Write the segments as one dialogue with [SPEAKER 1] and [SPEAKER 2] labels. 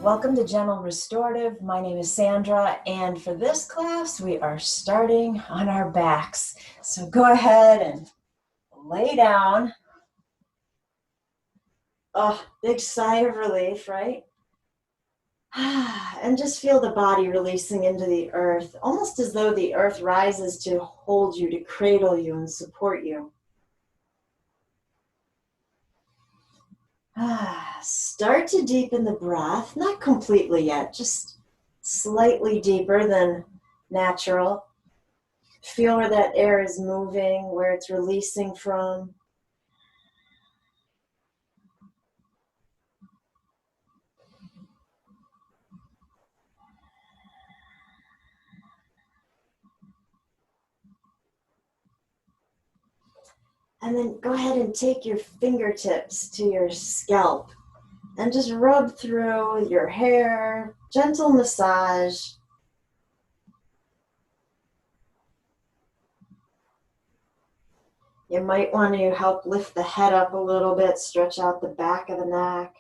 [SPEAKER 1] Welcome to Gentle Restorative. My name is Sandra, and for this class, we are starting on our backs. So go ahead and lay down. Oh, big sigh of relief, right? And just feel the body releasing into the earth, almost as though the earth rises to hold you, to cradle you and support you. Start to deepen the breath, not completely yet, just slightly deeper than natural. Feel where that air is moving, where it's releasing from. And then go ahead and take your fingertips to your scalp and just rub through your hair, gentle massage. You might want to help lift the head up a little bit, stretch out the back of the neck.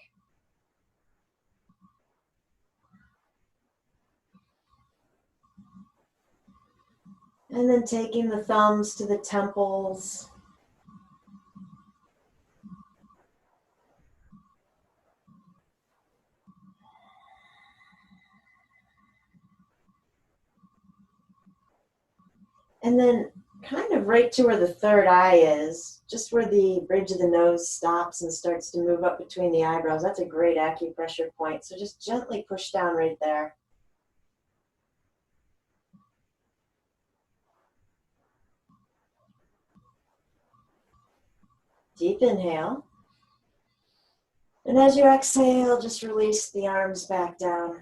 [SPEAKER 1] And then taking the thumbs to the temples. And then kind of right to where the third eye is, just where the bridge of the nose stops and starts to move up between the eyebrows. That's a great acupressure point. So just gently push down right there. Deep inhale. And as you exhale, just release the arms back down.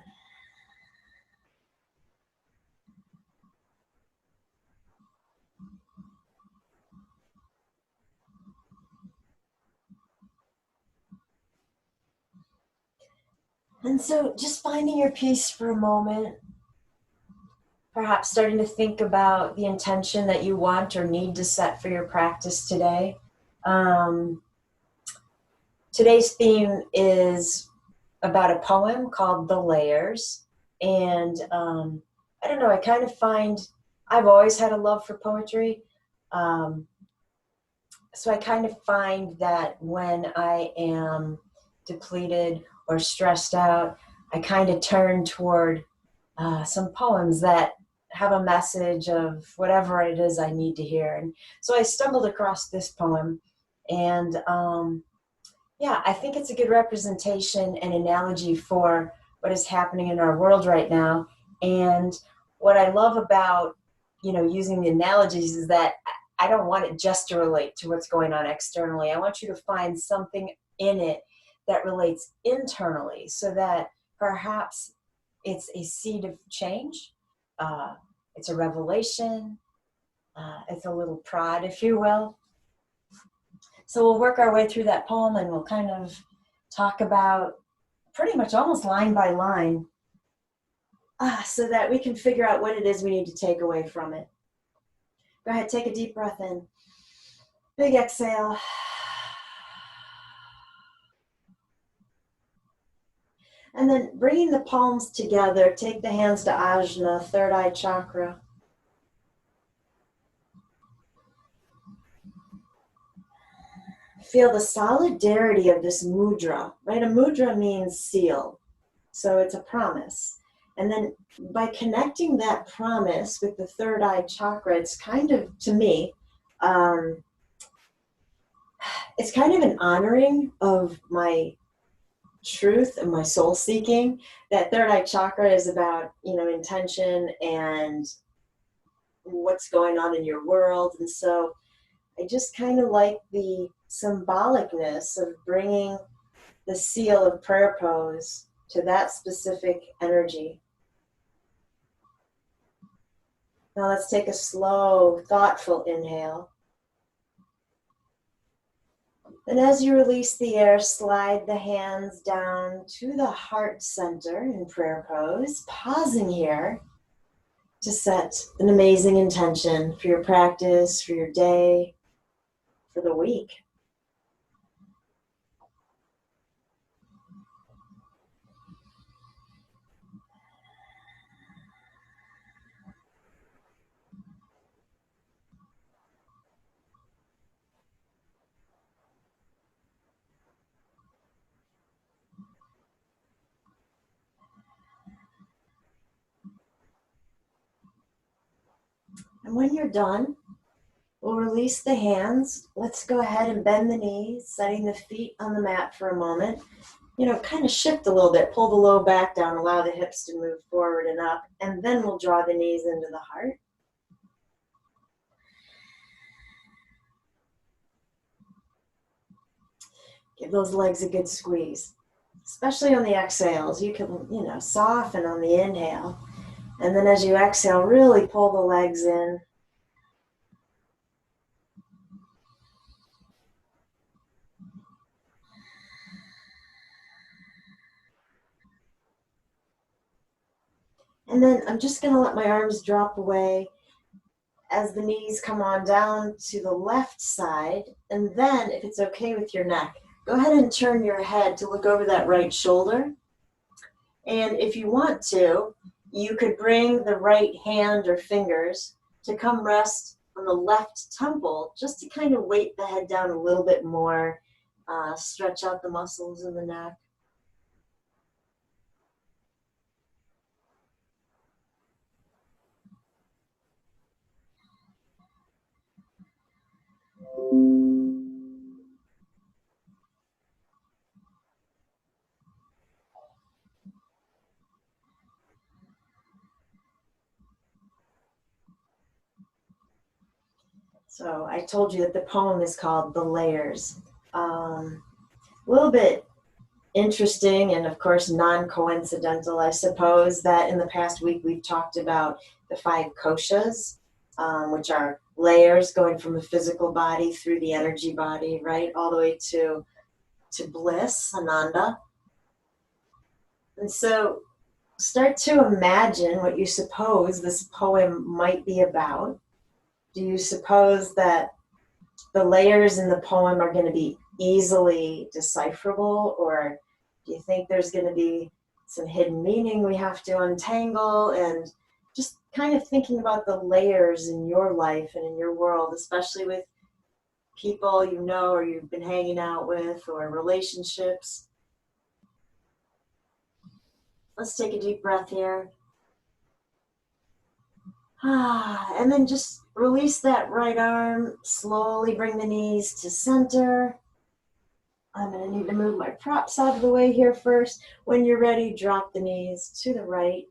[SPEAKER 1] And so just finding your peace for a moment, perhaps starting to think about the intention that you want or need to set for your practice today. Today's theme is about a poem called The Layers. And I don't know, I kind of find I've always had a love for poetry. So I kind of find that when I am depleted or stressed out, I kind of turn toward some poems that have a message of whatever it is I need to hear. And so I stumbled across this poem, and yeah, I think it's a good representation and analogy for what is happening in our world right now. And what I love about, using the analogies is that I don't want it just to relate to what's going on externally. I want you to find something in it that relates internally so that perhaps it's a seed of change. It's a revelation. It's a little prod, if you will. So we'll work our way through that poem and we'll kind of talk about pretty much almost line by line so that we can figure out what it is we need to take away from it. Go ahead, take a deep breath in. Big exhale. And then bringing the palms together, take the hands to Ajna, third eye chakra. Feel the solidarity of this mudra, right? A mudra means seal, so it's a promise. And then by connecting that promise with the third eye chakra, it's kind of, to me, it's kind of an honoring of my truth and my soul seeking. That third eye chakra is about, intention and what's going on in your world. And so I just kind of like the symbolicness of bringing the seal of prayer pose to that specific energy. Now let's take a slow, thoughtful inhale. And as you release the air, slide the hands down to the heart center in prayer pose, pausing here to set an amazing intention for your practice, for your day, for the week. And when you're done, we'll release the hands. Let's go ahead and bend the knees, setting the feet on the mat for a moment. Kind of shift a little bit, pull the low back down, allow the hips to move forward and up, and then we'll draw the knees into the heart. Give those legs a good squeeze, especially on the exhales. You can, soften on the inhale. And then as you exhale, really pull the legs in. And then I'm just going to let my arms drop away as the knees come on down to the left side. And then, if it's okay with your neck, go ahead and turn your head to look over that right shoulder. And if you want to, you could bring the right hand or fingers to come rest on the left temple, just to kind of weight the head down a little bit more, stretch out the muscles in the neck. So I told you that the poem is called The Layers. A little bit interesting and, of course, non-coincidental, I suppose, that in the past week we've talked about the 5 koshas, which are layers going from the physical body through the energy body, right, all the way to bliss, ananda. And so start to imagine what you suppose this poem might be about. Do you suppose that the layers in the poem are going to be easily decipherable, or do you think there's going to be some hidden meaning we have to untangle? And just kind of thinking about the layers in your life and in your world, especially with people you know or you've been hanging out with, or relationships. Let's take a deep breath here. And then just release that right arm. Slowly bring the knees to center. I'm going to need to move my props out of the way here first. When you're ready, drop the knees to the right.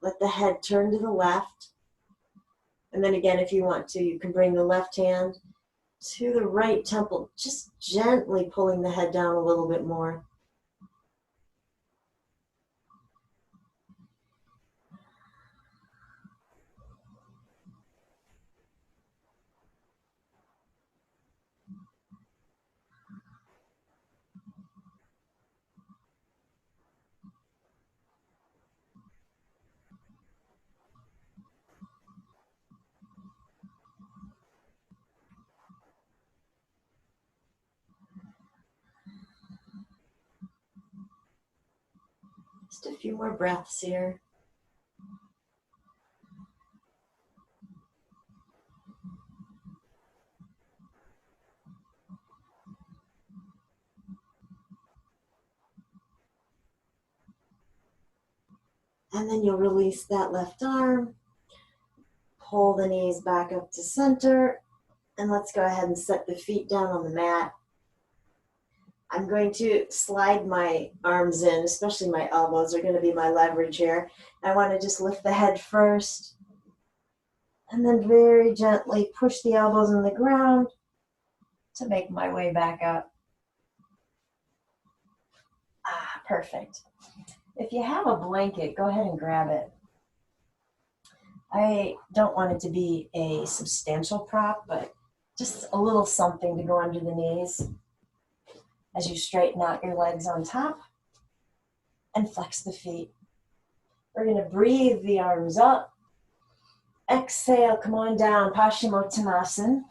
[SPEAKER 1] Let the head turn to the left. And then again, if you want to, you can bring the left hand to the right temple, just gently pulling the head down a little bit more. Just a few more breaths here. And then you'll release that left arm. Pull the knees back up to center. And let's go ahead and set the feet down on the mat. I'm going to slide my arms in, especially my elbows are going to be my leverage here. I want to just lift the head first, and then very gently push the elbows in the ground to make my way back up. Perfect. If you have a blanket, go ahead and grab it. I don't want it to be a substantial prop, but just a little something to go under the knees as you straighten out your legs on top and flex the feet. We're going to breathe the arms up. Exhale, come on down, Paschimottanasana.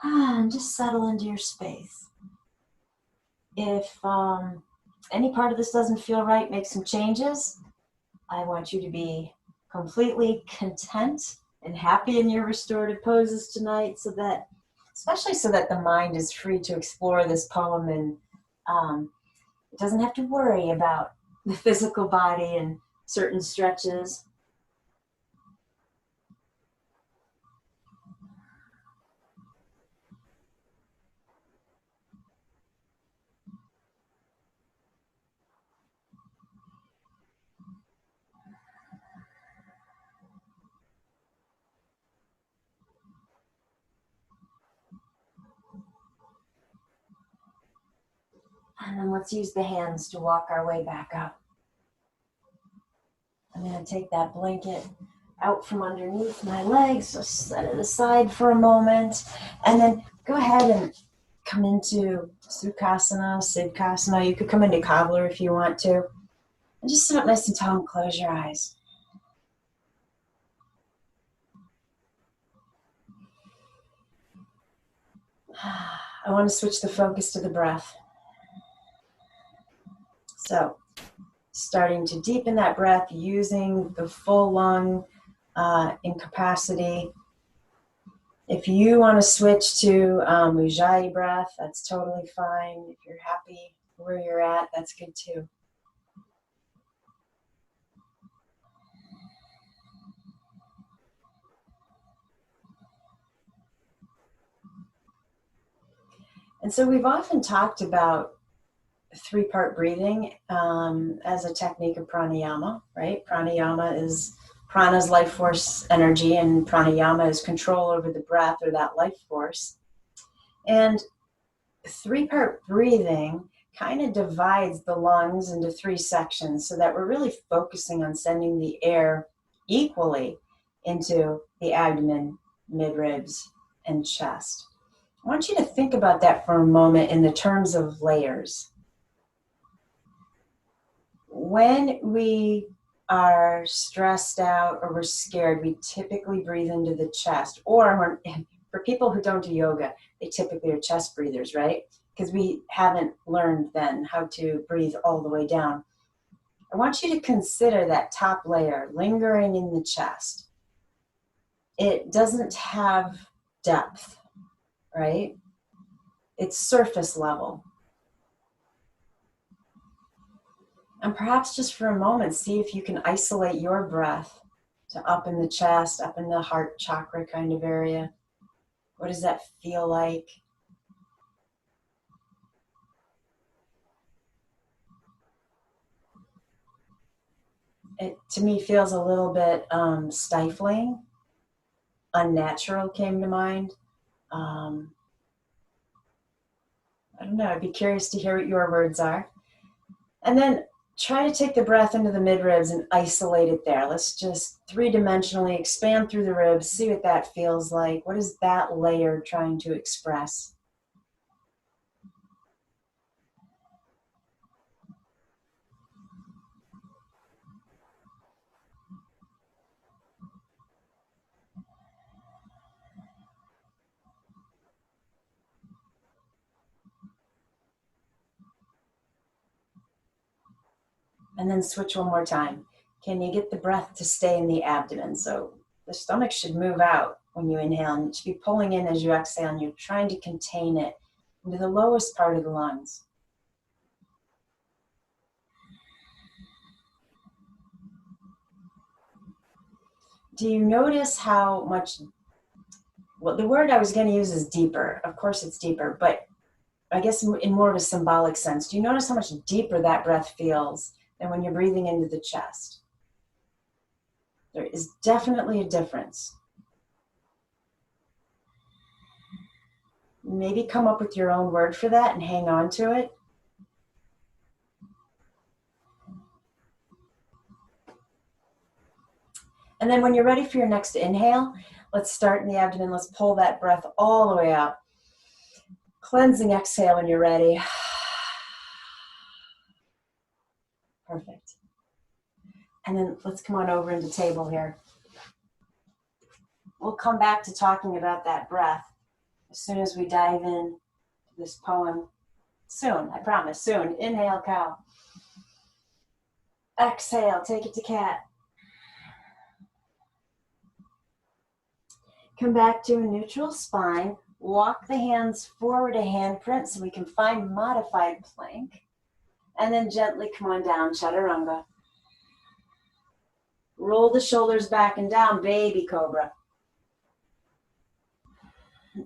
[SPEAKER 1] And just settle into your space. If any part of this doesn't feel right, make some changes. I want you to be completely content and happy in your restorative poses tonight, especially so that the mind is free to explore this poem, and it doesn't have to worry about the physical body and certain stretches. And then let's use the hands to walk our way back up. I'm going to take that blanket out from underneath my legs, so set it aside for a moment, and then go ahead and come into Sukhasana, Siddhasana. You could come into Cobbler if you want to. And just sit up nice and tall and close your eyes. I want to switch the focus to the breath. So, starting to deepen that breath using the full lung in capacity. If you want to switch to Ujjayi breath, that's totally fine. If you're happy where you're at, that's good too. And so we've often talked about three-part breathing as a technique of pranayama, right? Pranayama is prana's life force energy, and pranayama is control over the breath or that life force. And three-part breathing kind of divides the lungs into three sections so that we're really focusing on sending the air equally into the abdomen, mid-ribs, and chest. I want you to think about that for a moment in the terms of layers. When we are stressed out or we're scared, we typically breathe into the chest. Or for people who don't do yoga, they typically are chest breathers, right? Because we haven't learned then how to breathe all the way down. I want you to consider that top layer lingering in the chest. It doesn't have depth, right? It's surface level. And perhaps just for a moment, see if you can isolate your breath to up in the chest, up in the heart chakra kind of area. What does that feel like? It, to me, feels a little bit stifling. Unnatural came to mind. I don't know, I'd be curious to hear what your words are. And then try to take the breath into the mid-ribs and isolate it there. Let's just three-dimensionally expand through the ribs, see what that feels like. What is that layer trying to express? And then switch one more time. Can you get the breath to stay in the abdomen? So the stomach should move out when you inhale, and it should be pulling in as you exhale, and you're trying to contain it into the lowest part of the lungs. Do you notice how much, well, the word I was going to use is deeper. Of course it's deeper, but I guess in more of a symbolic sense. Do you notice how much deeper that breath feels than when you're breathing into the chest? There is definitely a difference. Maybe come up with your own word for that and hang on to it. And then when you're ready for your next inhale, let's start in the abdomen. Let's pull that breath all the way out. Cleansing exhale when you're ready. Perfect. And then let's come on over into table here. We'll come back to talking about that breath as soon as we dive in to this poem. Soon, I promise, soon. Inhale, cow. Exhale, take it to cat. Come back to a neutral spine. Walk the hands forward a handprint so we can find modified plank. And then gently come on down, chaturanga. Roll the shoulders back and down, baby cobra.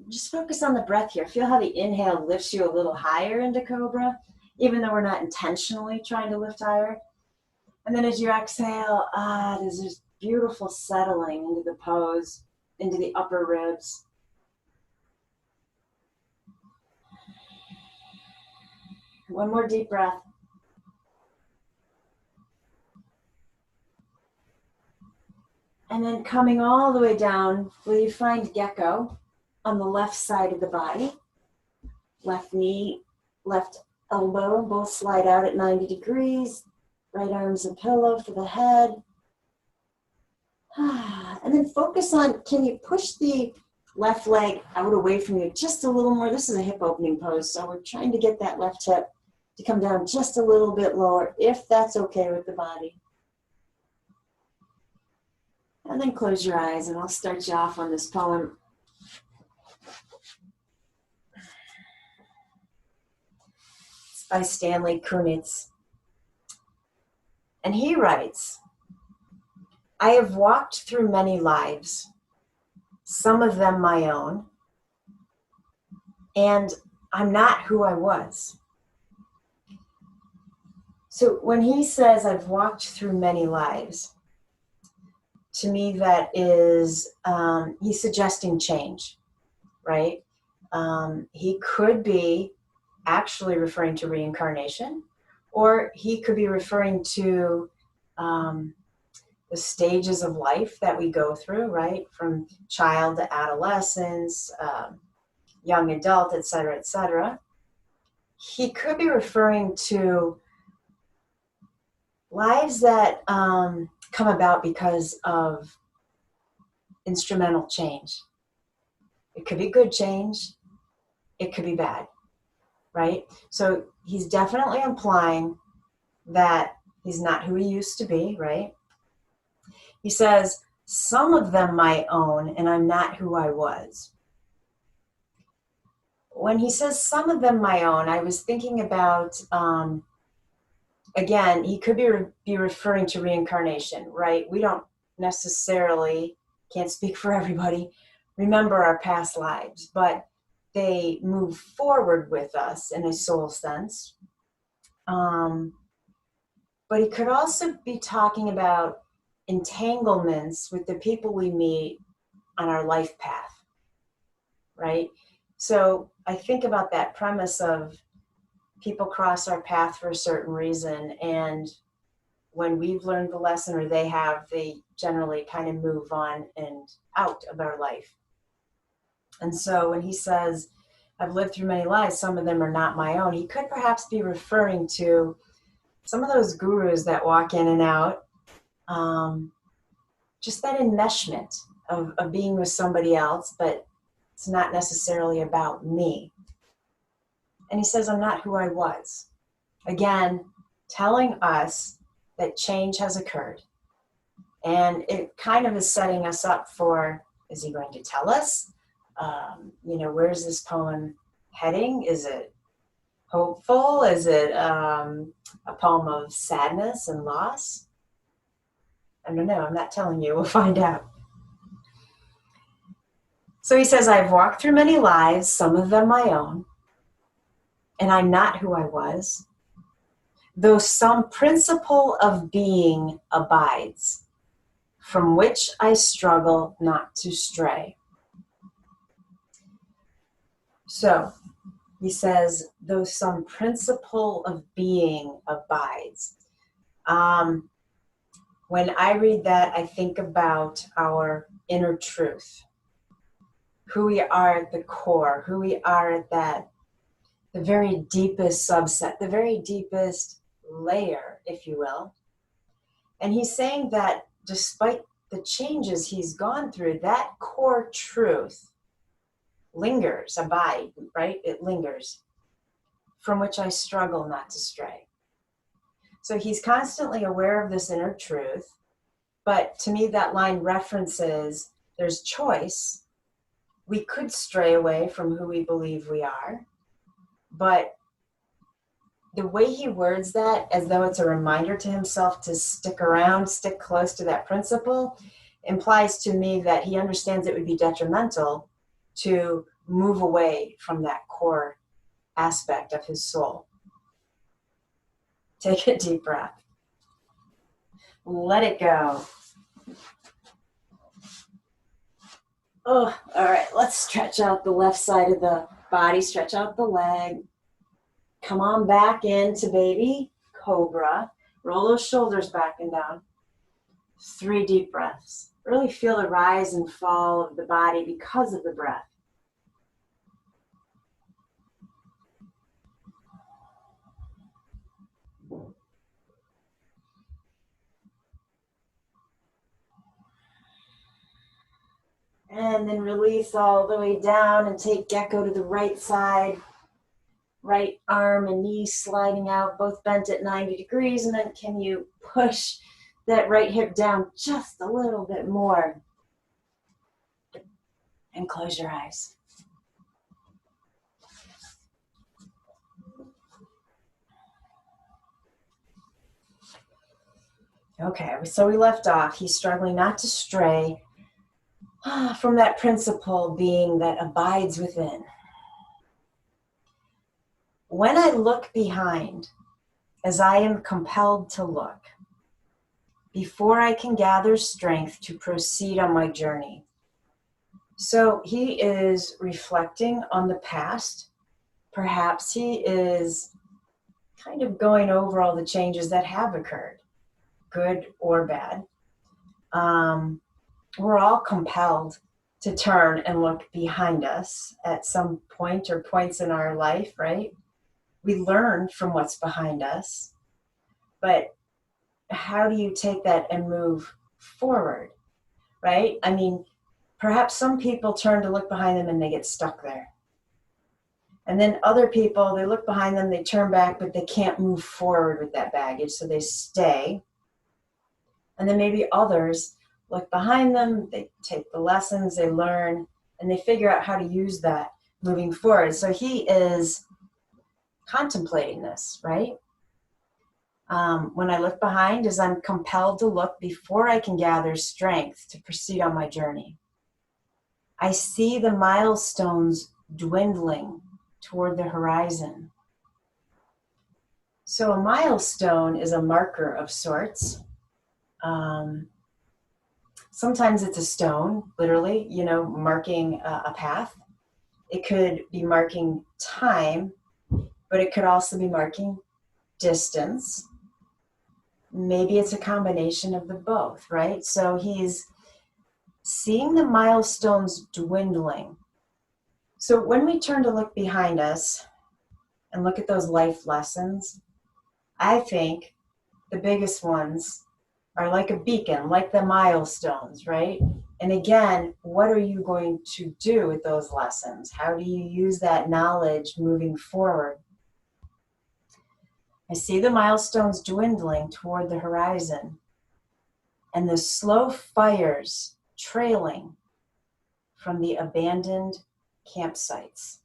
[SPEAKER 1] Just focus on the breath here. Feel how the inhale lifts you a little higher into cobra, even though we're not intentionally trying to lift higher. And then as you exhale, there's this beautiful settling into the pose, into the upper ribs. One more deep breath. And then coming all the way down, will you find gecko on the left side of the body? Left knee, left elbow, both slide out at 90 degrees. Right arm's a pillow for the head. And then focus on, can you push the left leg out away from you just a little more? This is a hip opening pose, so we're trying to get that left hip to come down just a little bit lower, if that's okay with the body. And then close your eyes, and I'll start you off on this poem. It's by Stanley Kunitz. And he writes, I have walked through many lives, some of them my own, and I'm not who I was. So when he says I've walked through many lives, to me that is, he's suggesting change, right? He could be actually referring to reincarnation, or he could be referring to the stages of life that we go through, right? From child to adolescence, young adult, et cetera, et cetera. He could be referring to lives that come about because of instrumental change. It could be good change. It could be bad, right? So he's definitely implying that he's not who he used to be, right? He says, some of them my own, and I'm not who I was. When he says some of them my own, I was thinking about, again, he could be referring to reincarnation, right? We don't necessarily, can't speak for everybody, remember our past lives, but they move forward with us in a soul sense. But he could also be talking about entanglements with the people we meet on our life path, right? So I think about that premise of people cross our path for a certain reason, and when we've learned the lesson, or they have, they generally kind of move on and out of our life. And so when he says, I've lived through many lives, some of them are not my own, he could perhaps be referring to some of those gurus that walk in and out, just that enmeshment of being with somebody else, but it's not necessarily about me. And he says, I'm not who I was. Again, telling us that change has occurred. And it kind of is setting us up for, is he going to tell us? Where's this poem heading? Is it hopeful? Is it a poem of sadness and loss? I don't know. I'm not telling you. We'll find out. So he says, I've walked through many lives, some of them my own, and I'm not who I was, though some principle of being abides, from which I struggle not to stray. So he says, though some principle of being abides. When I read that, I think about our inner truth, who we are at the core, who we are at that, the very deepest subset, the very deepest layer, if you will. And he's saying that despite the changes he's gone through, that core truth lingers, abide, right? It lingers, from which I struggle not to stray. So he's constantly aware of this inner truth, but to me that line references there's choice. We could stray away from who we believe we are, but the way he words that, as though it's a reminder to himself to stick around, stick close to that principle, implies to me that he understands it would be detrimental to move away from that core aspect of his soul. Take a deep breath. Let it go. Oh, all right. Let's stretch out the left side of the body. Stretch out the leg. Come on back into baby cobra. Roll those shoulders back and down. 3 deep breaths. Really feel the rise and fall of the body because of the breath. And then release all the way down and take gecko to the right side. Right arm and knee sliding out, both bent at 90 degrees. And then can you push that right hip down just a little bit more? And close your eyes. Okay, so we left off. He's struggling not to stray from that principle being that abides within. When I look behind, as I am compelled to look, before I can gather strength to proceed on my journey. So he is reflecting on the past. Perhaps he is kind of going over all the changes that have occurred, good or bad. We're all compelled to turn and look behind us at some point or points in our life, right? We learn from what's behind us, but how do you take that and move forward, right? I mean, perhaps some people turn to look behind them and they get stuck there. And then other people, they look behind them, they turn back, but they can't move forward with that baggage, so they stay. And then maybe others look behind them, they take the lessons, they learn, and they figure out how to use that moving forward. So he is contemplating this, right? When I look behind, as I'm compelled to look before I can gather strength to proceed on my journey. I see the milestones dwindling toward the horizon. So a milestone is a marker of sorts. Sometimes it's a stone, literally, marking a path. It could be marking time, but it could also be marking distance. Maybe it's a combination of the both, right? So he's seeing the milestones dwindling. So when we turn to look behind us and look at those life lessons, I think the biggest ones are like a beacon, like the milestones, right? And again, what are you going to do with those lessons? How do you use that knowledge moving forward? I see the milestones dwindling toward the horizon and the slow fires trailing from the abandoned campsites.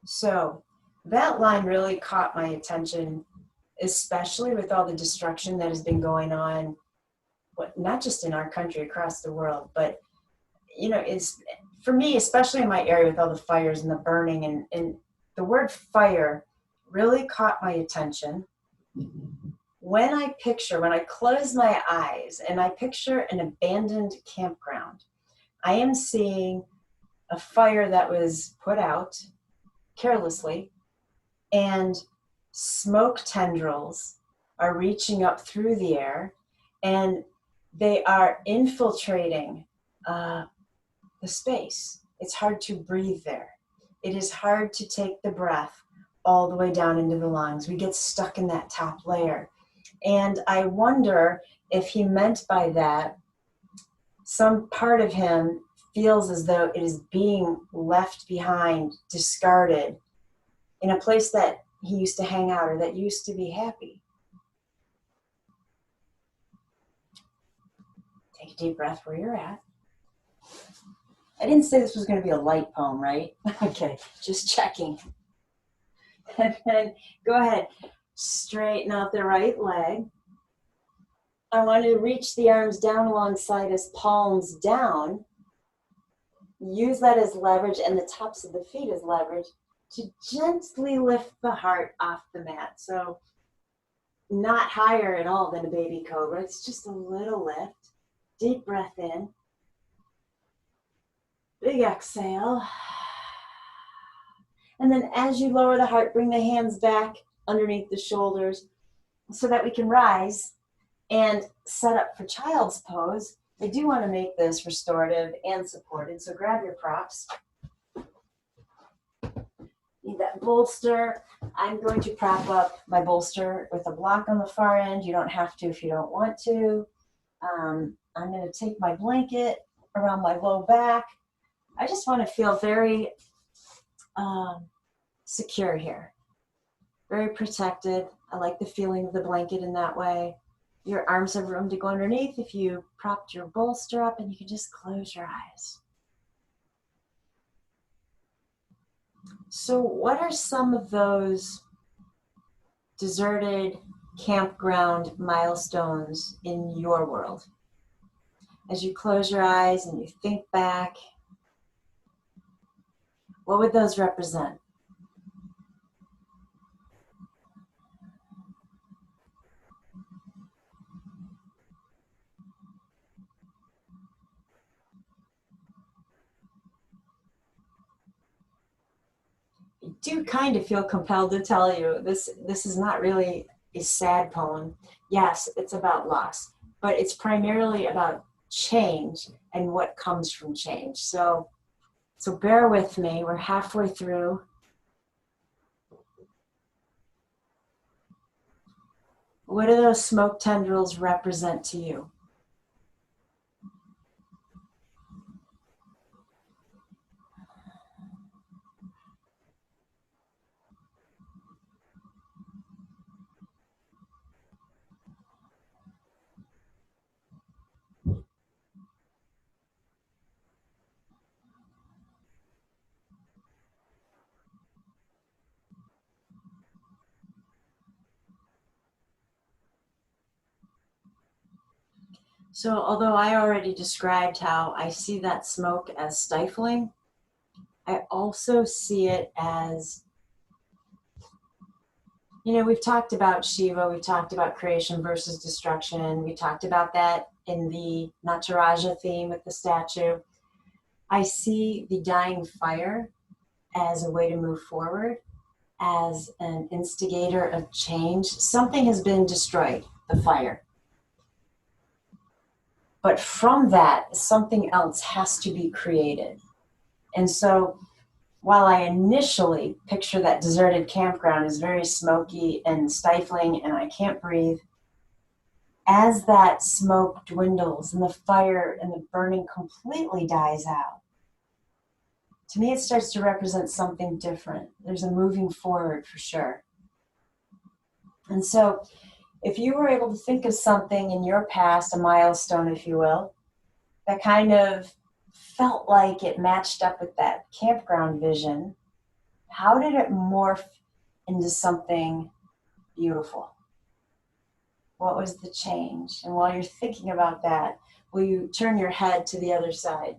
[SPEAKER 1] So that line really caught my attention, especially with all the destruction that has been going on, not just in our country, across the world, but it's for me, especially in my area with all the fires and the burning, and the word fire really caught my attention. When I close my eyes and I picture an abandoned campground, I am seeing a fire that was put out carelessly, and smoke tendrils are reaching up through the air, and they are infiltrating the space. It's hard to breathe there. It is hard to take the breath all the way down into the lungs. We get stuck in that top layer. And I wonder if he meant by that, some part of him feels as though it is being left behind, discarded, in a place that he used to hang out or that used to be happy. Take a deep breath where you're at. I didn't say this was going to be a light poem, right? Okay, just checking. And then go ahead, straighten out the right leg. I want to reach the arms down alongside us, palms down. Use that as leverage and the tops of the feet as leverage to gently lift the heart off the mat. So not higher at all than a baby cobra. It's just a little lift. Deep breath in. Big exhale. And then as you lower the heart, bring the hands back underneath the shoulders so that we can rise and set up for child's pose. I do want to make this restorative and supported, so grab your props. Need that bolster. I'm going to prop up my bolster with a block on the far end. You don't have to if you don't want to. I'm going to take my blanket around my low back. I just want to feel very secure here, very protected. I like the feeling of the blanket in that way. Your arms have room to go underneath if you propped your bolster up, and you can just close your eyes. So what are some of those deserted campground milestones in your world? As you close your eyes and you think back, what would those represent? I do kind of feel compelled to tell you this is not really a sad poem. Yes, it's about loss, but it's primarily about change and what comes from change. So bear with me. We're halfway through. What do those smoke tendrils represent to you? So although I already described how I see that smoke as stifling, I also see it as, we've talked about Shiva, we've talked about creation versus destruction, we talked about that in the Nataraja theme with the statue. I see the dying fire as a way to move forward, as an instigator of change. Something has been destroyed, the fire. But from that, something else has to be created. And so while I initially picture that deserted campground as very smoky and stifling and I can't breathe, as that smoke dwindles and the fire and the burning completely dies out, to me it starts to represent something different. There's a moving forward for sure. And so if you were able to think of something in your past, a milestone, if you will, that kind of felt like it matched up with that campground vision, how did it morph into something beautiful? What was the change? And while you're thinking about that, will you turn your head to the other side?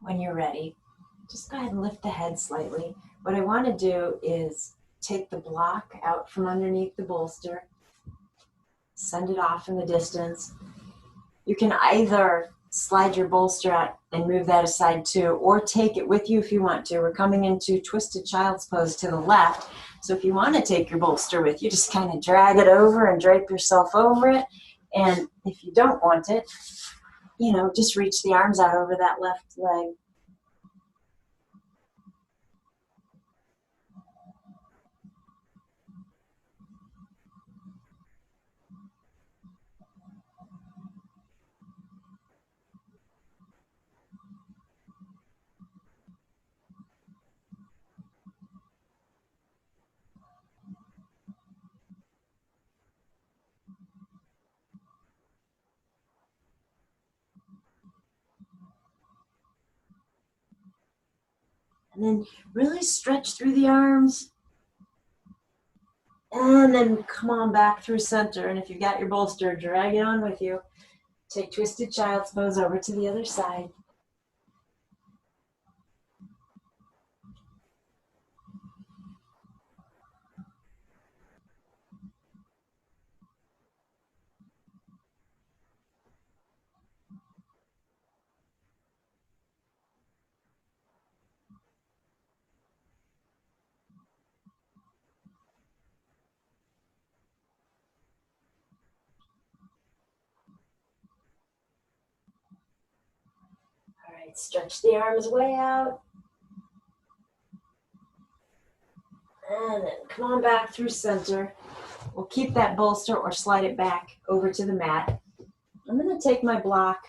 [SPEAKER 1] When you're ready, just go ahead and lift the head slightly. What I want to do is take the block out from underneath the bolster, send it off in the distance. You can either slide your bolster out and move that aside too, or take it with you if you want to. We're coming into twisted child's pose to the left. So if you want to take your bolster with you, just kind of drag it over and drape yourself over it. And if you don't want it, just reach the arms out over that left leg. And then really stretch through the arms. And then come on back through center. And if you've got your bolster, drag it on with you. Take twisted child's pose over to the other side. All right, stretch the arms way out. And then come on back through center. We'll keep that bolster or slide it back over to the mat. I'm going to take my block,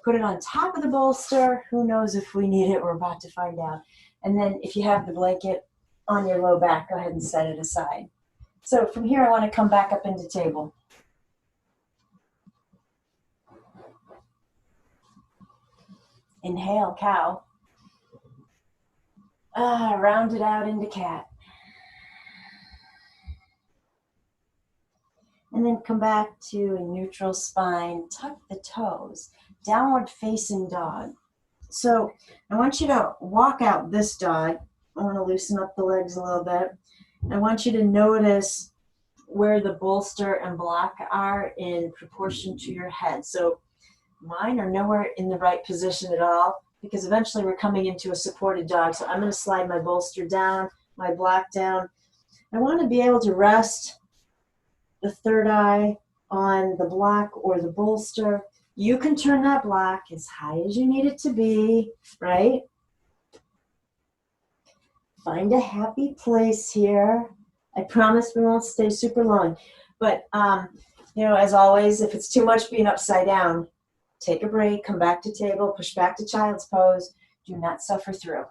[SPEAKER 1] put it on top of the bolster. Who knows if we need it? We're about to find out. And then if you have the blanket on your low back, go ahead and set it aside. So from here, I want to come back up into table. Inhale, cow. Round it out into cat. And then come back to a neutral spine, tuck the toes, downward facing dog. So I want you to walk out this dog. I want to loosen up the legs a little bit. I want you to notice where the bolster and block are in proportion to your head. So mine are nowhere in the right position at all, because eventually we're coming into a supported dog. So I'm going to slide my bolster down, my block down. I want to be able to rest the third eye on the block or the bolster. You can turn that block as high as you need it to be, right? Find a happy place here. I promise we won't stay super long. But, as always, if it's too much being upside down, take a break, come back to table, push back to child's pose. Do not suffer through.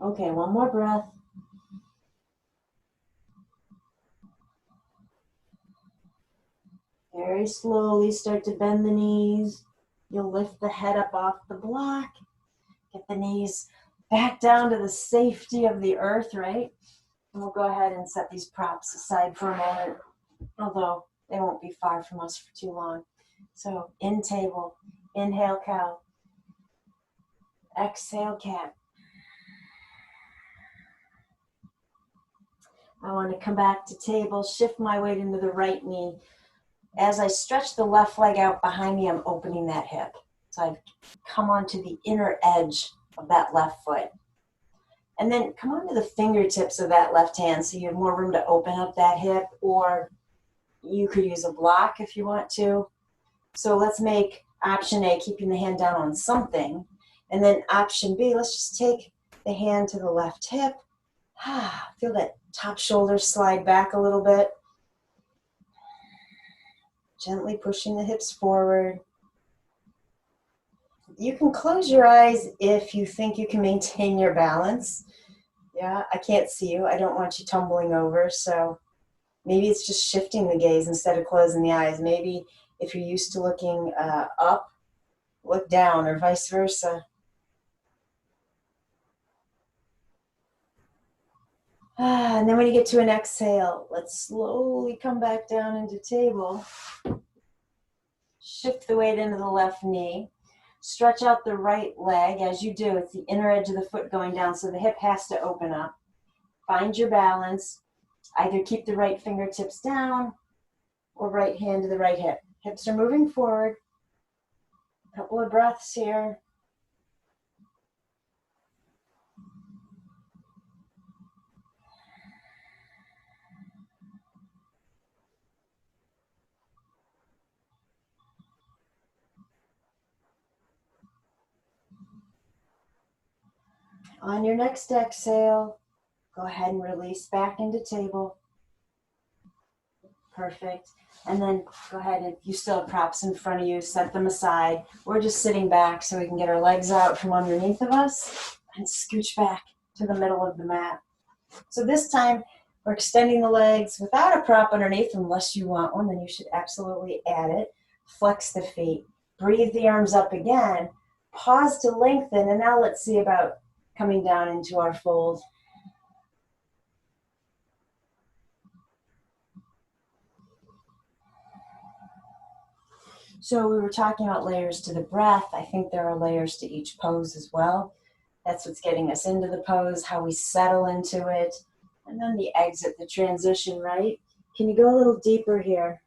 [SPEAKER 1] Okay, one more breath. Very slowly start to bend the knees. You'll lift the head up off the block. Get the knees back down to the safety of the earth, right? And we'll go ahead and set these props aside for a moment, although they won't be far from us for too long. So in table, inhale cow, exhale cat. I want to come back to table, shift my weight into the right knee. As I stretch the left leg out behind me, I'm opening that hip. So I've come onto the inner edge of that left foot. And then come onto the fingertips of that left hand so you have more room to open up that hip, or you could use a block if you want to. So let's make option A, keeping the hand down on something. And then option B, let's just take the hand to the left hip. Feel that Top shoulders slide back a little bit. Gently pushing the hips forward. You can close your eyes if you think you can maintain your balance. Yeah, I can't see you. I don't want you tumbling over. So maybe it's just shifting the gaze instead of closing the eyes. Maybe if you're used to looking up, look down, or vice versa. And then when you get to an exhale, let's slowly come back down into table. Shift the weight into the left knee. Stretch out the right leg. As you do, it's the inner edge of the foot going down, so the hip has to open up. Find your balance. Either keep the right fingertips down or right hand to the right hip. Hips are moving forward. A couple of breaths here. On your next exhale, go ahead and release back into table. Perfect. And then go ahead, and if you still have props in front of you, set them aside. We're just sitting back so we can get our legs out from underneath of us and scooch back to the middle of the mat. So this time, we're extending the legs without a prop underneath. Unless you want one, then you should absolutely add it. Flex the feet. Breathe the arms up again. Pause to lengthen, and now let's see about coming down into our fold. So we were talking about layers to the breath. I think there are layers to each pose as well. That's what's getting us into the pose, how we settle into it, and then the exit, the transition, right? Can you go a little deeper here?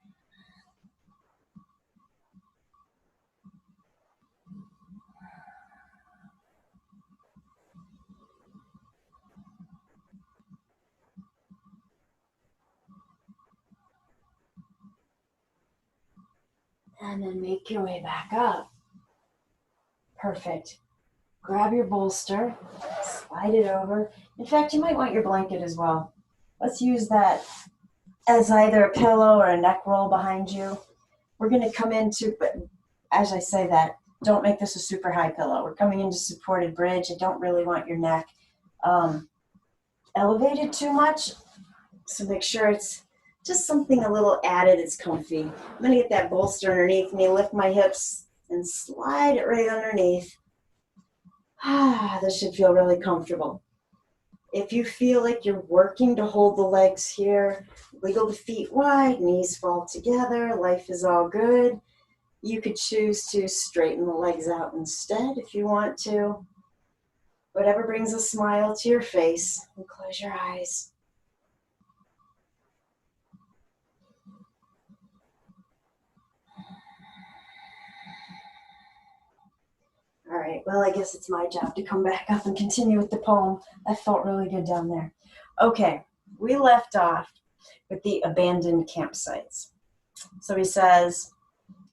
[SPEAKER 1] And then make your way back up. Perfect. Grab your bolster, slide it over. In fact, you might want your blanket as well. Let's use that as either a pillow or a neck roll behind you. We're going to come into, but as I say that, don't make this a super high pillow. We're coming into supported bridge. I don't really want your neck elevated too much. So make sure it's just something a little added. It's comfy. I'm going to get that bolster underneath me, lift my hips, and slide it right underneath. This should feel really comfortable. If you feel like you're working to hold the legs here, wiggle the feet wide, knees fall together, life is all good. You could choose to straighten the legs out instead if you want to. Whatever brings a smile to your face, and close your eyes. All right, well, I guess it's my job to come back up and continue with the poem. That felt really good down there. Okay, we left off with the abandoned campsites. So he says,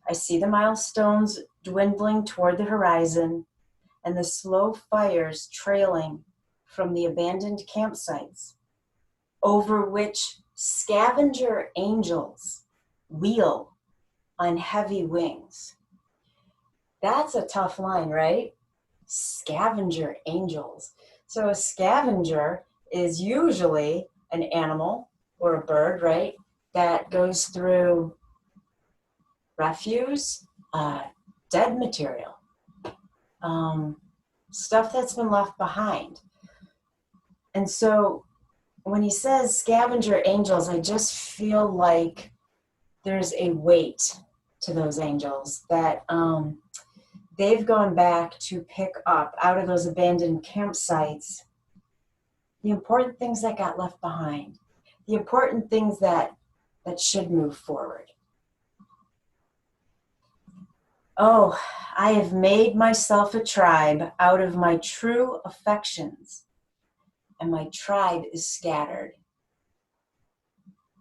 [SPEAKER 1] I see the milestones dwindling toward the horizon and the slow fires trailing from the abandoned campsites, over which scavenger angels wheel on heavy wings. That's a tough line, right? Scavenger angels. So a scavenger is usually an animal or a bird, right? That goes through refuse, dead material, stuff that's been left behind. And so when he says scavenger angels, I just feel like there's a weight to those angels that they've gone back to pick up out of those abandoned campsites the important things that got left behind, the important things that should move forward. Oh, I have made myself a tribe out of my true affections, and my tribe is scattered.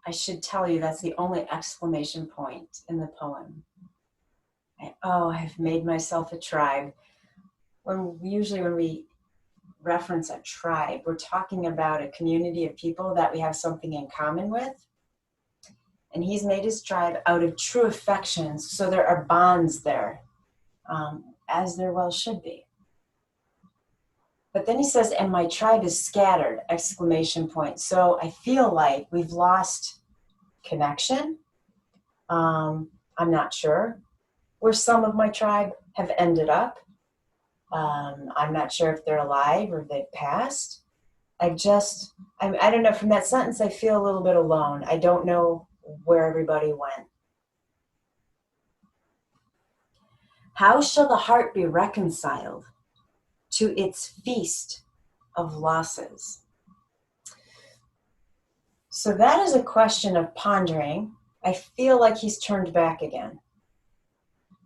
[SPEAKER 1] I should tell you that's the only exclamation point in the poem. I have made myself a tribe. Usually when we reference a tribe. We're talking about a community of people that we have something in common with. And he's made his tribe out of true affections. So there are bonds there, as there well should be. But then he says, and my tribe is scattered, exclamation point. So I feel like we've lost connection. I'm not sure where some of my tribe have ended up. I'm not sure if they're alive or if they've passed. I don't know, from that sentence, I feel a little bit alone. I don't know where everybody went. How shall the heart be reconciled to its feast of losses? So that is a question of pondering. I feel like he's turned back again,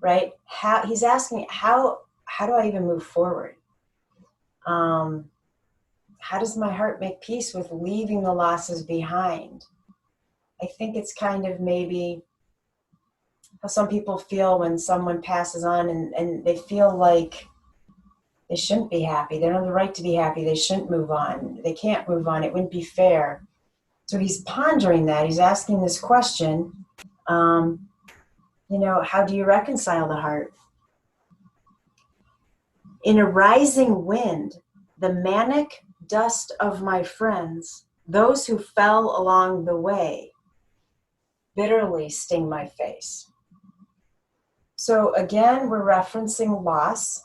[SPEAKER 1] right? He's asking, how do I even move forward? How does my heart make peace with leaving the losses behind? I think it's kind of maybe how some people feel when someone passes on and they feel like they shouldn't be happy. They don't have the right to be happy. They shouldn't move on. They can't move on. It wouldn't be fair. So he's pondering that. He's asking this question, how do you reconcile the heart? In a rising wind, the manic dust of my friends, those who fell along the way, bitterly sting my face. So again, we're referencing loss.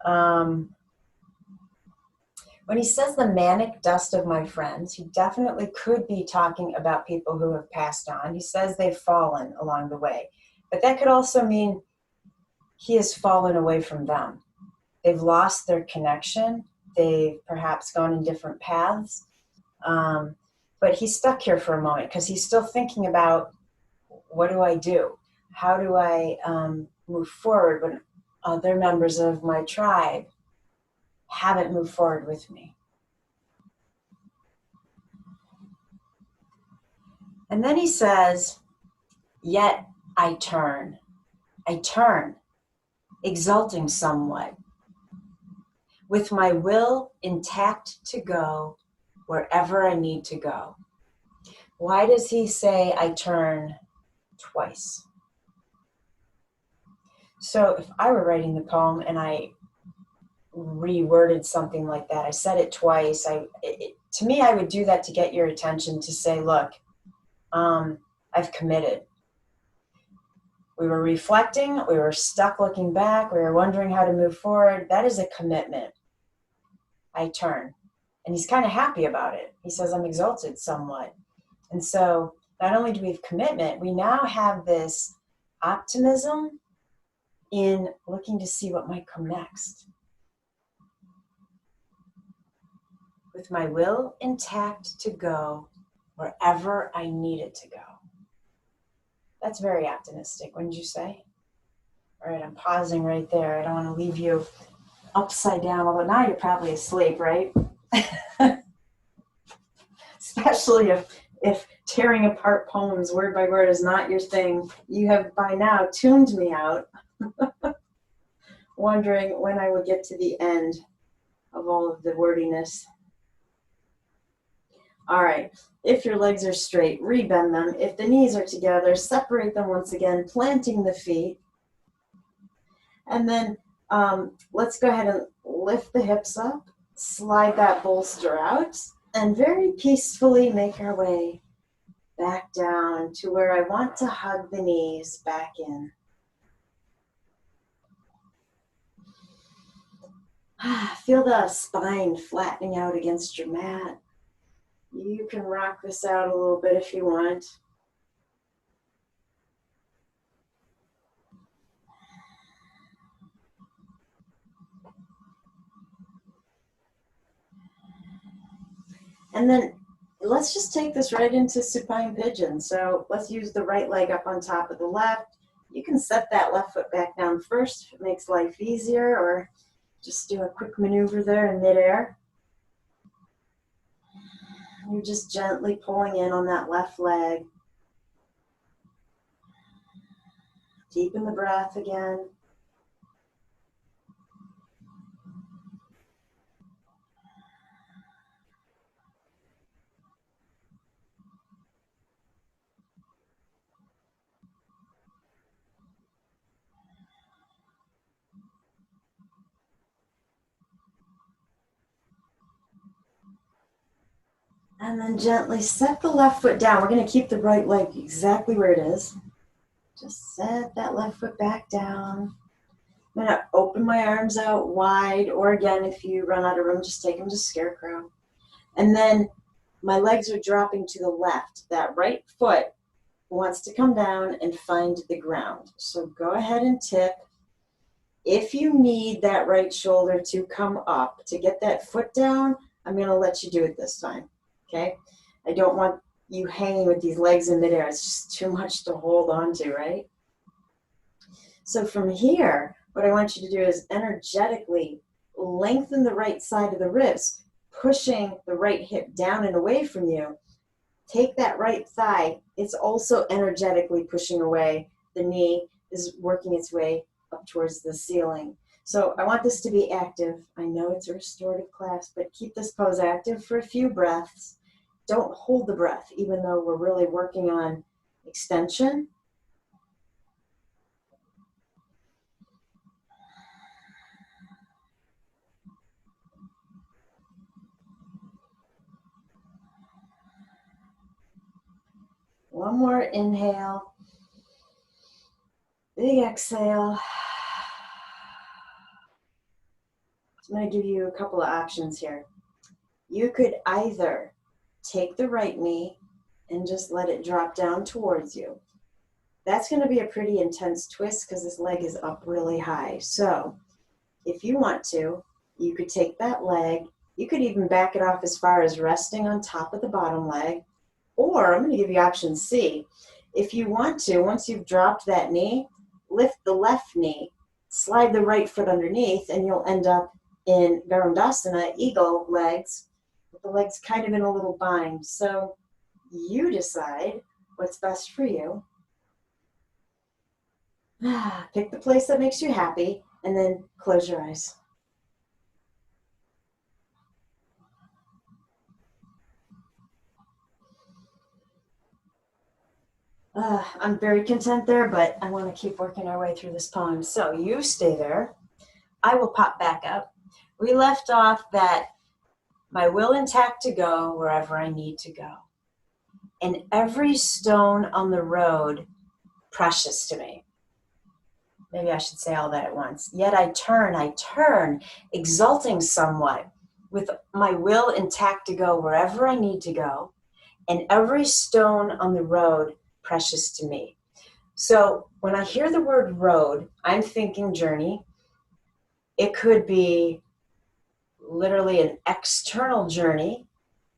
[SPEAKER 1] When he says the manic dust of my friends, he definitely could be talking about people who have passed on. He says they've fallen along the way, but that could also mean he has fallen away from them. They've lost their connection. They've perhaps gone in different paths. But he's stuck here for a moment because he's still thinking about, what do I do? How do I move forward when other members of my tribe haven't moved forward with me? And then he says, yet I turn, exulting somewhat, with my will intact to go wherever I need to go. Why does he say I turn twice? So if I were writing the poem and I reworded something like that, I said it twice, to me, I would do that to get your attention, to say, look, I've committed. We were reflecting, we were stuck looking back, we were wondering how to move forward. That is a commitment. I turn. And he's kind of happy about it. He says, I'm exalted somewhat. And so not only do we have commitment, we now have this optimism in looking to see what might come next. With my will intact to go wherever I needed to go. That's very optimistic, wouldn't you say? All right, I'm pausing right there. I don't want to leave you upside down, although now you're probably asleep, right? Especially if tearing apart poems word by word is not your thing. You have by now tuned me out, wondering when I would get to the end of all of the wordiness. All right, if your legs are straight, rebend them. If the knees are together, separate them once again, planting the feet. And then let's go ahead and lift the hips up, slide that bolster out, and very peacefully make our way back down to where I want to hug the knees back in. Feel the spine flattening out against your mat. You can rock this out a little bit if you want. And then let's just take this right into supine pigeon. So let's use the right leg up on top of the left. You can set that left foot back down first if it makes life easier, or just do a quick maneuver there in midair. You're just gently pulling in on that left leg. Deepen the breath again. And then gently set the left foot down. We're going to keep the right leg exactly where it is. Just set that left foot back down. I'm going to open my arms out wide, or again, if you run out of room, just take them to scarecrow. And then my legs are dropping to the left. That right foot wants to come down and find the ground. So go ahead and tip. If you need that right shoulder to come up to get that foot down, I'm going to let you do it this time. Okay? I don't want you hanging with these legs in midair. It's just too much to hold on to, right? So from here, what I want you to do is energetically lengthen the right side of the ribs, pushing the right hip down and away from you. Take that right thigh. It's also energetically pushing away. The knee is working its way up towards the ceiling. So I want this to be active. I know it's a restorative class, but keep this pose active for a few breaths. Don't hold the breath, even though we're really working on extension. One more inhale. Big exhale. So I'm going to give you a couple of options here. You could either take the right knee and just let it drop down towards you. That's going to be a pretty intense twist because this leg is up really high. So if you want to, you could take that leg. You could even back it off as far as resting on top of the bottom leg. Or I'm going to give you option C. If you want to, once you've dropped that knee, lift the left knee, slide the right foot underneath, and you'll end up in Garudasana, eagle legs, with the legs kind of in a little bind. So you decide what's best for you. Pick the place that makes you happy, and then close your eyes. I'm very content there, but I want to keep working our way through this poem. So you stay there. I will pop back up. We left off that my will intact to go wherever I need to go. And every stone on the road precious to me. Maybe I should say all that at once. Yet I turn, exulting somewhat, with my will intact to go wherever I need to go, and every stone on the road precious to me. So when I hear the word road, I'm thinking journey. It could be literally an external journey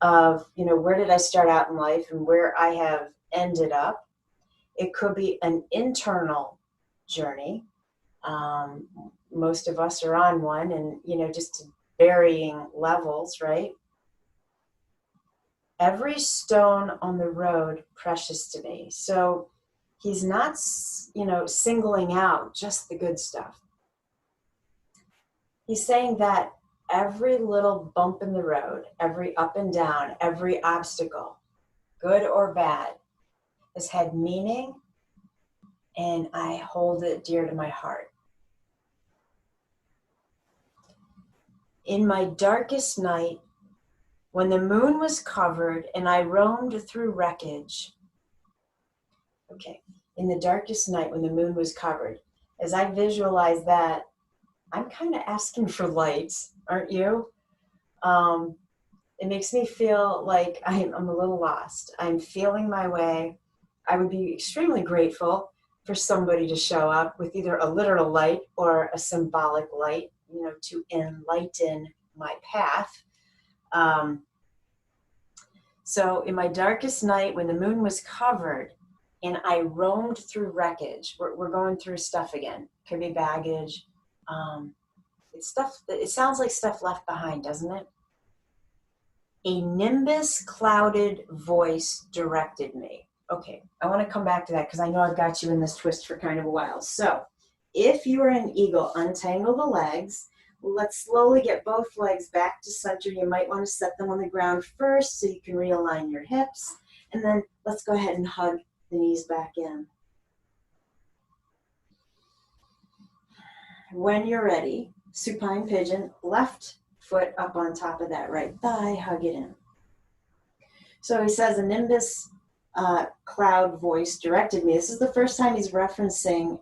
[SPEAKER 1] of, where did I start out in life and where I have ended up. It could be an internal journey. Most of us are on one, and, just to varying levels, right? Every stone on the road precious to me. So he's not, singling out just the good stuff. He's saying that every little bump in the road, every up and down, every obstacle, good or bad, has had meaning, and I hold it dear to my heart. In my darkest night, when the moon was covered and I roamed through wreckage. Okay, in the darkest night when the moon was covered, as I visualize that, I'm kind of asking for light, aren't you? It makes me feel like I'm a little lost. I'm feeling my way. I would be extremely grateful for somebody to show up with either a literal light or a symbolic light, to enlighten my path. So in my darkest night when the moon was covered and I roamed through wreckage, we're going through stuff again. Could be baggage. It's stuff that, it sounds like stuff left behind, doesn't it? A nimbus clouded voice directed me. Okay, I want to come back to that because I know I've got you in this twist for kind of a while. So if you are an eagle, untangle the legs. Let's slowly get both legs back to center. You might want to set them on the ground first so you can realign your hips. And then let's go ahead and hug the knees back in. When you're ready, supine pigeon, left foot up on top of that right thigh, hug it in. So he says, a nimbus cloud voice directed me. This is the first time he's referencing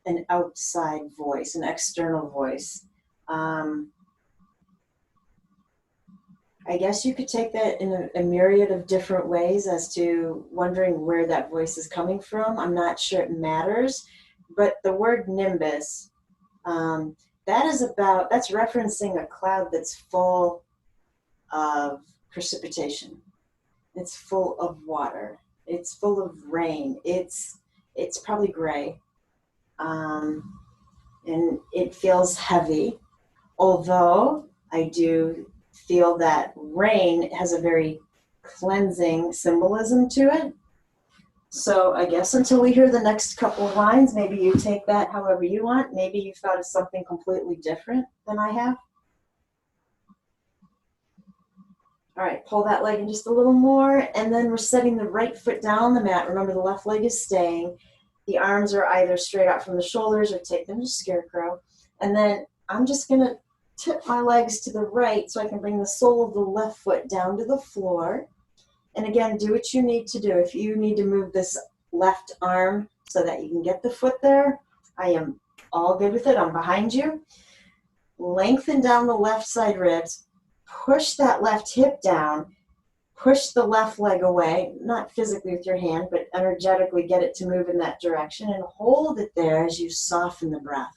[SPEAKER 1] an outside voice, an external voice. I guess you could take that in a myriad of different ways as to wondering where that voice is coming from. I'm not sure it matters, but the word nimbus, that's referencing a cloud that's full of precipitation. It's full of water. It's full of rain. It's probably gray. And it feels heavy, although I do feel that rain has a very cleansing symbolism to it. So I guess until we hear the next couple of lines, maybe you take that however you want. Maybe you thought of something completely different than I have. All right, pull that leg in just a little more, and then we're setting the right foot down on the mat. Remember, the left leg is staying. The arms are either straight out from the shoulders or take them to scarecrow. And then I'm just gonna tip my legs to the right so I can bring the sole of the left foot down to the floor. And again, do what you need to do. If you need to move this left arm so that you can get the foot there, I am all good with it. I'm behind you. Lengthen down the left side ribs. Push that left hip down. Push the left leg away, not physically with your hand, but energetically get it to move in that direction, and hold it there as you soften the breath.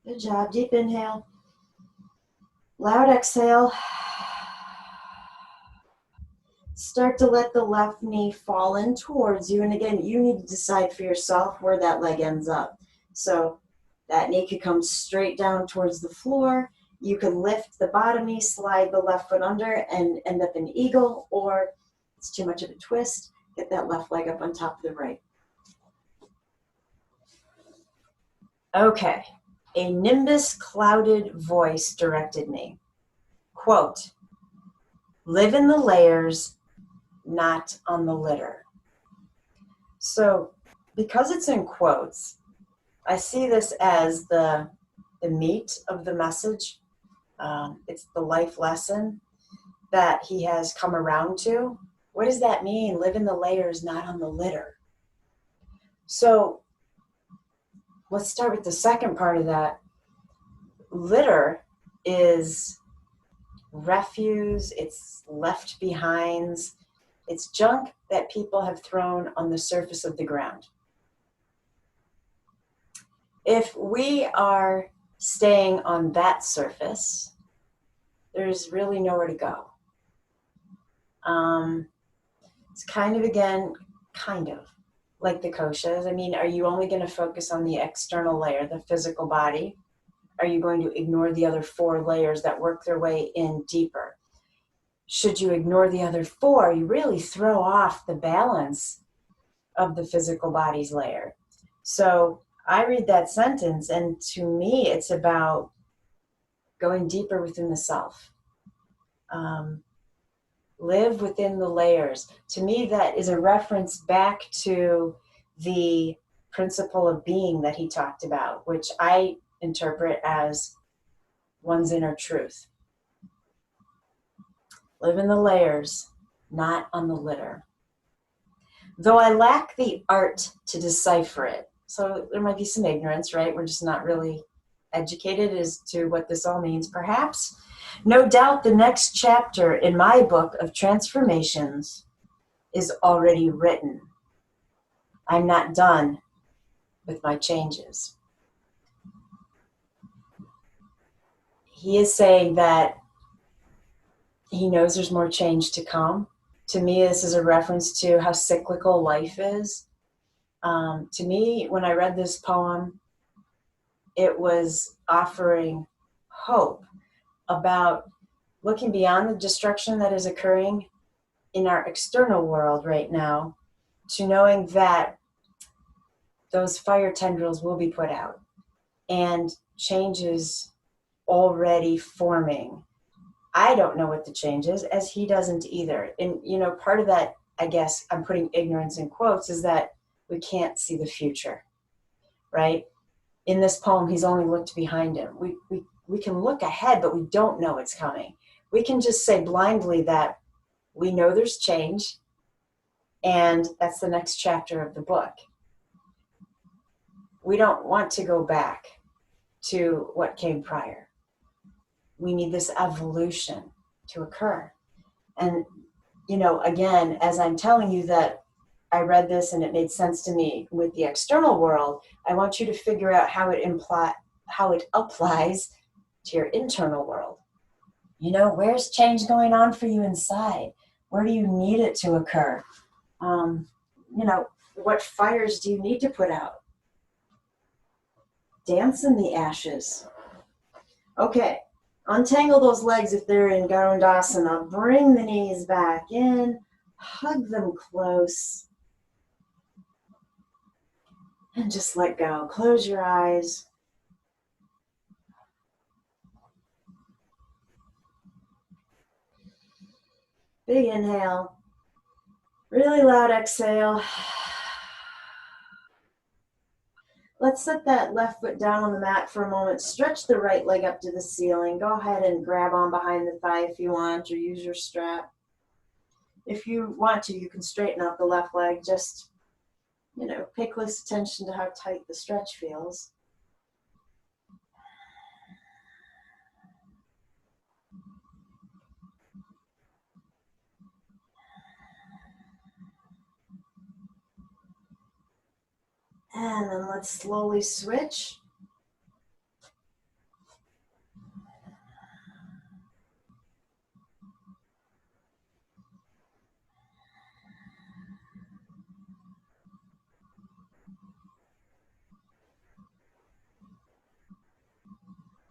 [SPEAKER 1] Good job. Deep inhale. Loud exhale. Start to let the left knee fall in towards you. And again, you need to decide for yourself where that leg ends up. So that knee could come straight down towards the floor. You could lift the bottom knee, slide the left foot under, and end up in eagle, or it's too much of a twist. Get that left leg up on top of the right. Okay. A nimbus clouded voice directed me. Quote, live in the layers, not on the litter. So because it's in quotes, I see this as the meat of the message. It's the life lesson that he has come around to. What does that mean? Live in the layers, not on the litter. So let's start with the second part of that. Litter is refuse, it's left behinds, it's junk that people have thrown on the surface of the ground. If we are staying on that surface, there's really nowhere to go. It's kind of like the koshas. I mean, are you only going to focus on the external layer, the physical body? Are you going to ignore the other 4 layers that work their way in deeper? Should you ignore the other 4, you really throw off the balance of the physical body's layer. So I read that sentence, and to me, it's about going deeper within the self. Live within the layers. To me, that is a reference back to the principle of being that he talked about, which I interpret as one's inner truth. Live in the layers, not on the litter. Though I lack the art to decipher it. So there might be some ignorance, right? We're just not really educated as to what this all means, perhaps. No doubt the next chapter in my book of transformations is already written. I'm not done with my changes. He is saying that he knows there's more change to come. To me, this is a reference to how cyclical life is. To me, when I read this poem, it was offering hope about looking beyond the destruction that is occurring in our external world right now to knowing that those fire tendrils will be put out. And change is already forming. I don't know what the change is, as he doesn't either. And, part of that, I guess I'm putting ignorance in quotes, is that we can't see the future, right? In this poem, he's only looked behind him. We can look ahead, but we don't know what's coming. We can just say blindly that we know there's change, and that's the next chapter of the book. We don't want to go back to what came prior. We need this evolution to occur. And, again, as I'm telling you that I read this and it made sense to me with the external world, I want you to figure out how it applies to your internal world. Where's change going on for you inside? Where do you need it to occur? What fires do you need to put out? Dance in the ashes. Okay, untangle those legs if they're in Garudasana. Bring the knees back in. Hug them close. And just let go. Close your eyes. Big inhale. Really loud exhale. Let's set that left foot down on the mat for a moment. Stretch the right leg up to the ceiling. Go ahead and grab on behind the thigh if you want, or use your strap. If you want to, you can straighten out the left leg. Just, pay close attention to how tight the stretch feels. And then let's slowly switch.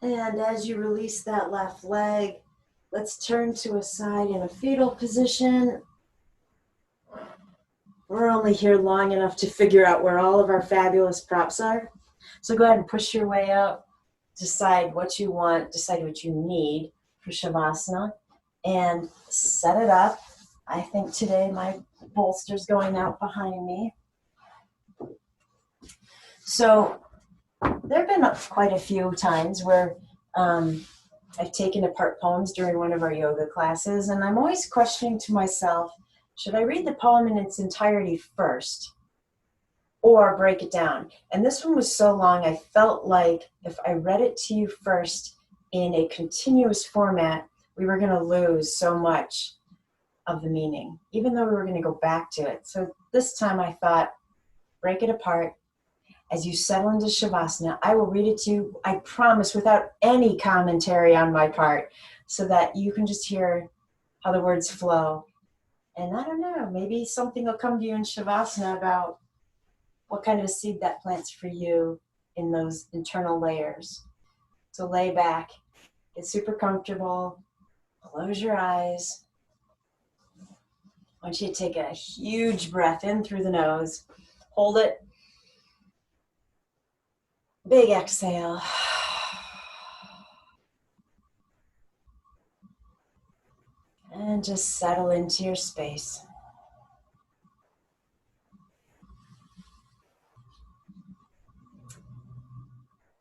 [SPEAKER 1] And as you release that left leg, let's turn to a side in a fetal position. We're only here long enough to figure out where all of our fabulous props are. So go ahead and push your way up. Decide what you want, decide what you need for Shavasana, and set it up. I think today my bolster's going out behind me. So there have been quite a few times where I've taken apart poems during one of our yoga classes, and I'm always questioning to myself, should I read the poem in its entirety first or break it down? And this one was so long, I felt like if I read it to you first in a continuous format, we were going to lose so much of the meaning, even though we were going to go back to it. So this time I thought, break it apart. As you settle into Shavasana, I will read it to you, I promise, without any commentary on my part, so that you can just hear how the words flow. And I don't know, maybe something will come to you in Shavasana about what kind of a seed that plants for you in those internal layers. So lay back, get super comfortable, close your eyes. I want you to take a huge breath in through the nose, hold it. Big exhale. And just settle into your space.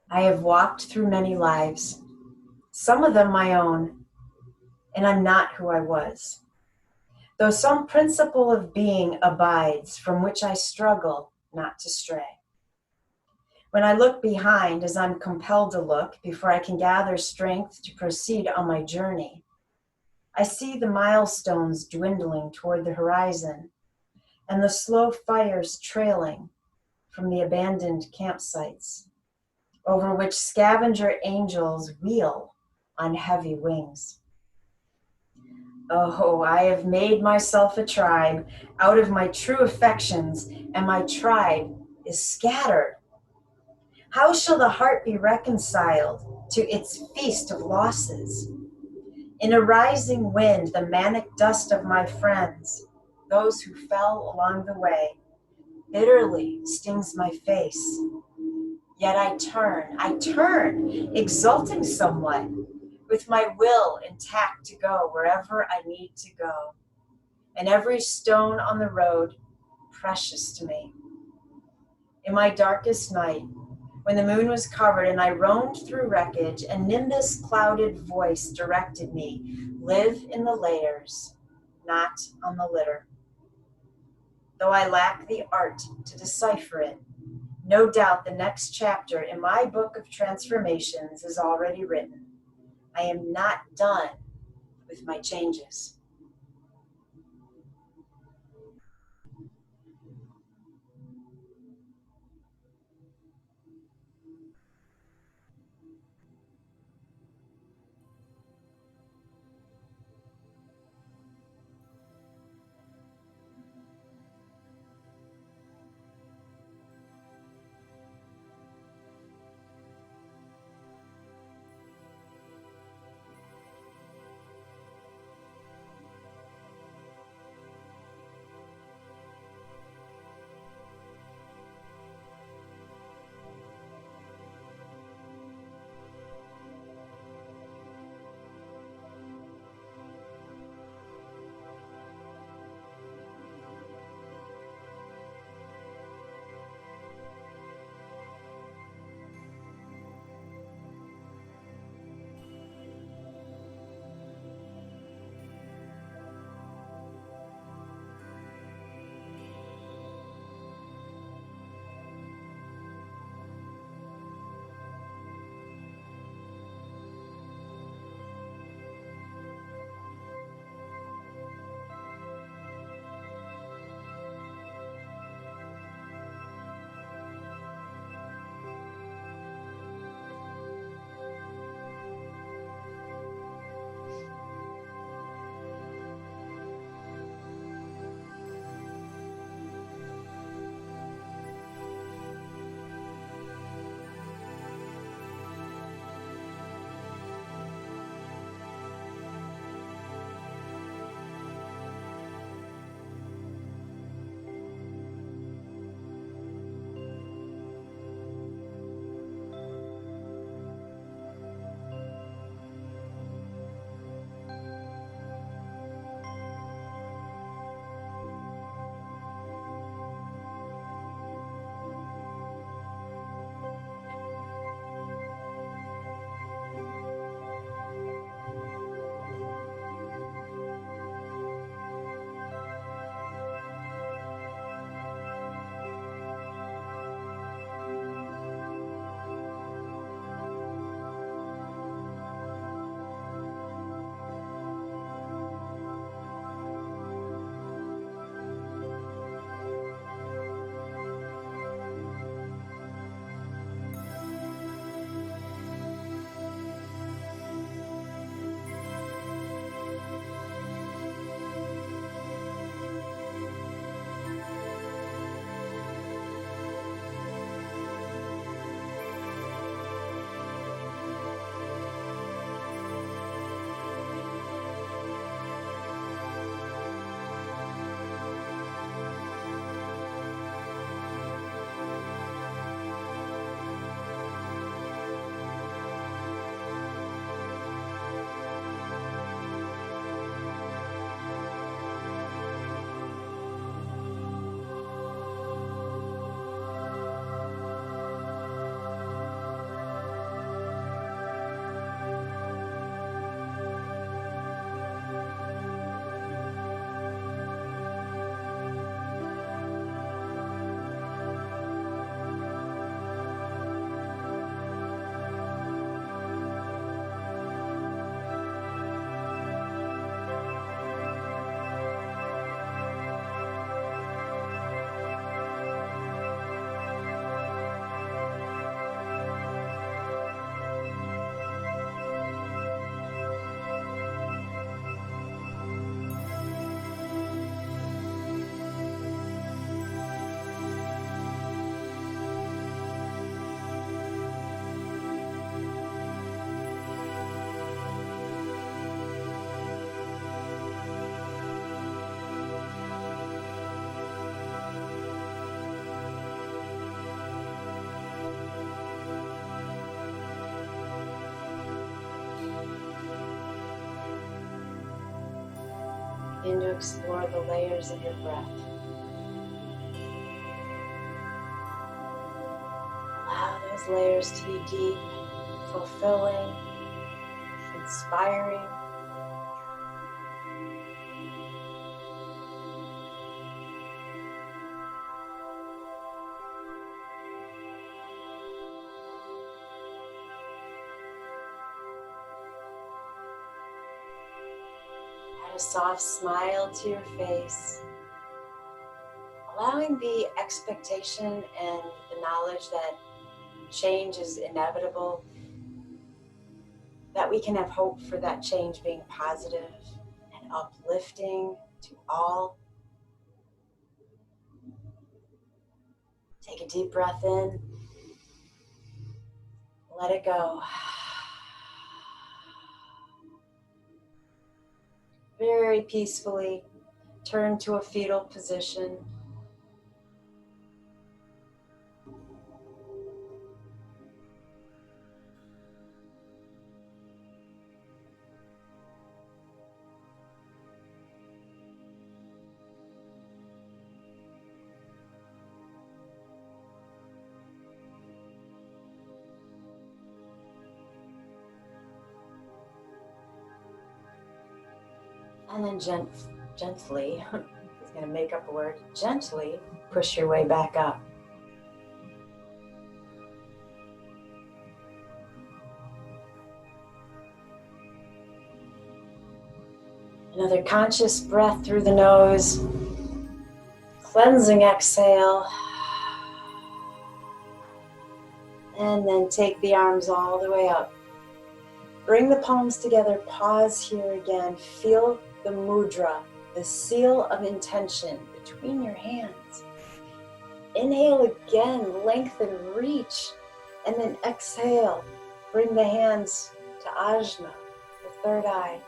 [SPEAKER 1] I have walked through many lives, some of them my own, and I'm not who I was. Though some principle of being abides from which I struggle not to stray. When I look behind, as I'm compelled to look before I can gather strength to proceed on my journey, I see the milestones dwindling toward the horizon and the slow fires trailing from the abandoned campsites, over which scavenger angels wheel on heavy wings. Oh, I have made myself a tribe out of my true affections, and my tribe is scattered. How shall the heart be reconciled to its feast of losses? In a rising wind, the manic dust of my friends, those who fell along the way, bitterly stings my face. Yet I turn, exulting somewhat, with my will intact to go wherever I need to go, and every stone on the road precious to me. In my darkest night, when the moon was covered and I roamed through wreckage, a nimbus clouded voice directed me, live in the layers, not on the litter. Though I lack the art to decipher it, no doubt the next chapter in my book of transformations is already written. I am not done with my changes. Begin to explore the layers of your breath. Allow those layers to be deep, fulfilling, inspiring. Add a soft smile to your face, allowing the expectation and the knowledge that change is inevitable, that we can have hope for that change being positive and uplifting to all. Take a deep breath in, let it go. Very peacefully turn to a fetal position. And then gently, I was going to make up a word, gently push your way back up. Another conscious breath through the nose, cleansing exhale. And then take the arms all the way up. Bring the palms together, pause here again. Feel the mudra, the seal of intention between your hands. Inhale again, lengthen, reach, and then exhale. Bring the hands to ajna, the third eye.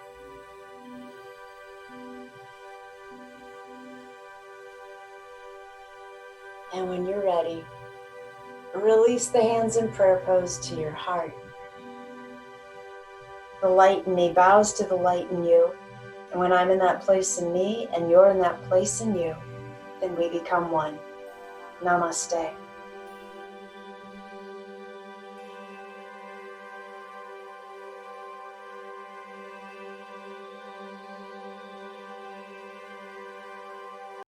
[SPEAKER 1] And when you're ready, release the hands in prayer pose to your heart. The light in me bows to the light in you. And when I'm in that place in me and you're in that place in you, then we become one. Namaste.